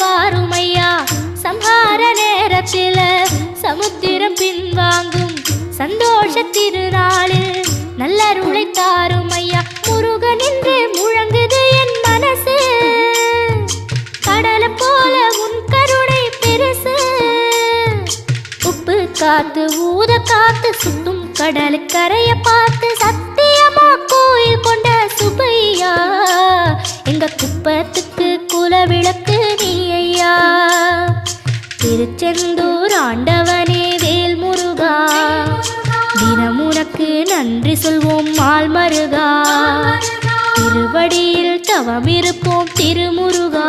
வாருமையா சம்ஹார நேரத்தில சமுத்திரம் பின்வாங்கும் சந்தோஷ திருநாளில் நல்லருளை தாருமையா முருகன் என்று முழங்குது என் மனசு கடலை போல உன் கருணை பெருசு உப்பு காத்து ஊத காத்து சுத்தும் கடலு கரைய பார்த்து சத்தியமா கோயில் கொண்ட சுப்பையா எங்க குப்பத்துக்கு குலவிளக்கு நீ ஐயா திருச்செந்தூர் ஆண்டவனே வேல் முருகா தினம் உனக்கு நன்றி சொல்வோம் மால் மருகா திருவடியில் தவமிருப்போம் திருமுருகா